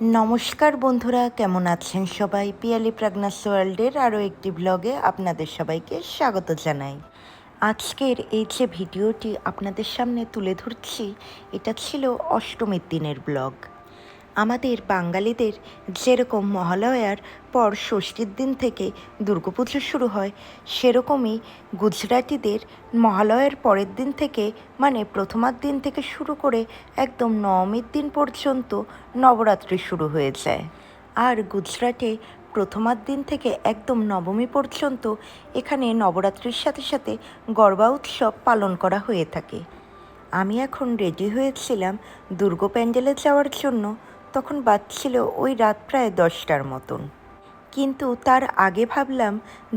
নমস্কার বন্ধুরা, কেমন আছেন সবাই? পিয়ালি প্রাগনাস ওয়ার্ল্ডের আরও একটি ব্লগে আপনাদের সবাইকে স্বাগত জানাই। আজকের এই যে ভিডিওটি আপনাদের সামনে তুলে ধরছি, এটা ছিল অষ্টমীর দিনের ব্লগ। আমাদের বাঙালিদের যেরকম মহালয়ার পর ষষ্ঠীর দিন থেকে দুর্গাপুজো শুরু হয়, সেরকমই গুজরাটিদের মহালয়ার পরের দিন থেকে মানে প্রথমার দিন থেকে শুরু করে একদম নবমীর দিন পর্যন্ত নবরাত্রি শুরু হয়ে যায়। আর গুজরাটে প্রথমার দিন থেকে একদম নবমী পর্যন্ত এখানে নবরাত্রির সাথে সাথে গরবা উৎসব পালন করা হয়ে থাকে। আমি এখন রেডি হয়েছিলাম দুর্গা প্যান্ডেলে যাওয়ার জন্য। তখন বাজছিল ওই রাত প্রায় 10টার মতন। কিন্তু তার আগে ভাবলাম,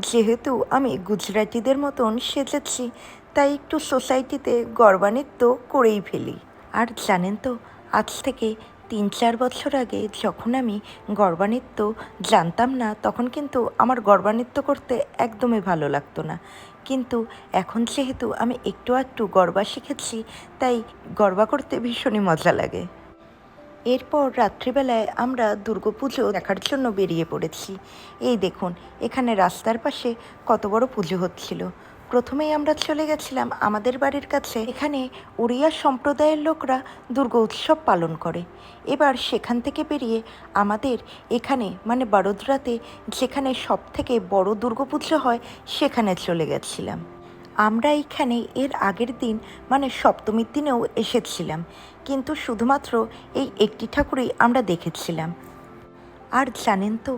যেহেতু আমি গুজরাটিদের মতন সেজেছি, তাই একটু সোসাইটিতে গরবা নৃত্য করেই ফেলি। আর জানেন তো, আজ থেকে 3-4 বছর আগে যখন আমি গরবা নৃত্য জানতাম না, তখন কিন্তু আমার গরবা নৃত্য করতে একদমই ভালো লাগতো না। কিন্তু এখন যেহেতু আমি একটু একটু গরবা শিখেছি, তাই গরবা করতে ভীষণই মজা লাগে। এরপর রাত্রিবেলায় আমরা দুর্গাপুজো দেখার জন্য বেরিয়ে পড়েছি। এই দেখুন, এখানে রাস্তার পাশে কত বড় পুজো হচ্ছিল। প্রথমেই আমরা চলে গেছিলাম আমাদের বাড়ির কাছে। এখানে ওড়িয়া সম্প্রদায়ের লোকরা দুর্গা উৎসব পালন করে। এবার সেখান থেকে বেরিয়ে আমাদের এখানে মানে বড়োদরাতে যেখানে সব থেকে বড় দুর্গাপুজো হয়, সেখানে চলে গেছিলাম। আমরা এখানে এর আগের দিন মানে সপ্তমীর দিনেও এসেছিলাম, কিন্তু শুধুমাত্র এই একটি ঠাকুরই আমরা দেখেছিলাম। আর জানেন তো,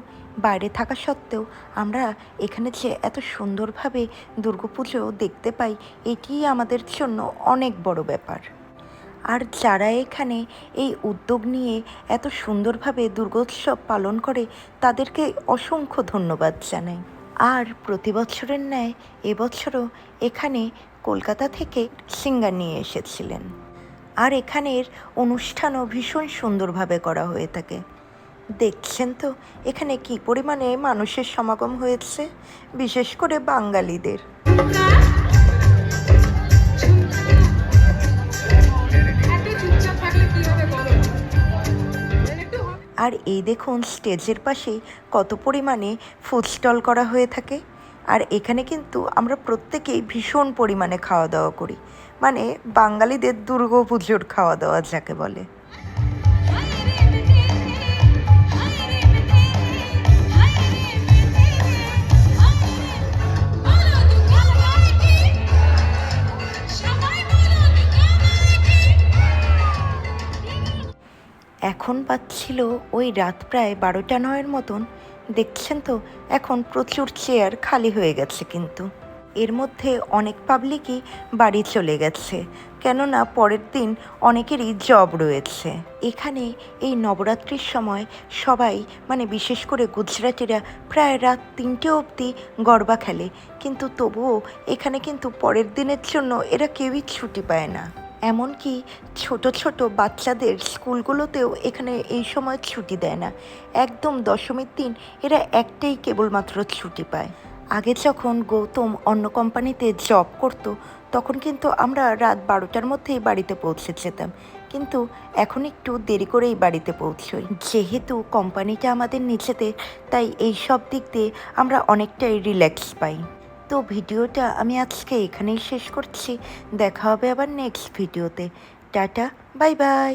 বাইরে থাকা সত্ত্বেও আমরা এখানে যে এত সুন্দরভাবে দুর্গাপুজো দেখতে পাই, এটিই আমাদের জন্য অনেক বড় ব্যাপার। আর যারা এখানে এই উদ্যোগ নিয়ে এত সুন্দরভাবে দুর্গোৎসব পালন করে, তাদেরকে অসংখ্য ধন্যবাদ জানাই। আর প্রতি বছরের ন্যায় এবছরও এখানে কলকাতা থেকে সিঙ্গার নিয়ে এসেছিলেন। আর এখানের অনুষ্ঠানও ভীষণ সুন্দরভাবে করা হয়ে থাকে। দেখছেন তো এখানে কী পরিমাণে মানুষের সমাগম হয়েছে, বিশেষ করে বাঙালিদের। আর এই দেখুন, স্টেজের পাশেই কত পরিমাণে ফুড স্টল করা হয়ে থাকে। আর এখানে কিন্তু আমরা প্রত্যেকেই ভীষণ পরিমাণে খাওয়া দাওয়া করি, মানে বাঙালিদের দুর্গাপুজোর খাওয়া দাওয়া যাকে বলে। এখন বাজছিল ওই রাত প্রায় 12টা-9-এর মতন। দেখছেন তো, এখন প্রচুর চেয়ার খালি হয়ে গেছে, কিন্তু এর মধ্যে অনেক পাবলিকই বাড়ি চলে গেছে, কেননা পরের দিন অনেকেরই জব রয়েছে। এখানে এই নবরাত্রির সময় সবাই মানে বিশেষ করে গুজরাটিরা প্রায় রাত 3টে অবধি গরবা খেলে, কিন্তু তবুও এখানে কিন্তু পরের দিনের জন্য এরা কেউই ছুটি পায় না। এমনকি ছোট ছোট বাচ্চাদের স্কুলগুলোতেও এখানে এই সময় ছুটি দেয় না। একদম দশমীর দিন এরা একটাই কেবলমাত্র ছুটি পায়। আগে যখন গৌতম অন্য কোম্পানিতে জব করতো, তখন কিন্তু আমরা রাত 12টার মধ্যেই বাড়িতে পৌঁছে যেতাম, কিন্তু এখন একটু দেরি করেই বাড়িতে পৌঁছই। যেহেতু কোম্পানিটা আমাদের নিজেদের, তাই এই সব দিক দিয়ে আমরা অনেকটাই রিল্যাক্স পাই। তো ভিডিওটা আমি আজকে এখানেই শেষ করছি। দেখা হবে আবার নেক্সট ভিডিওতে। Tata, bye bye.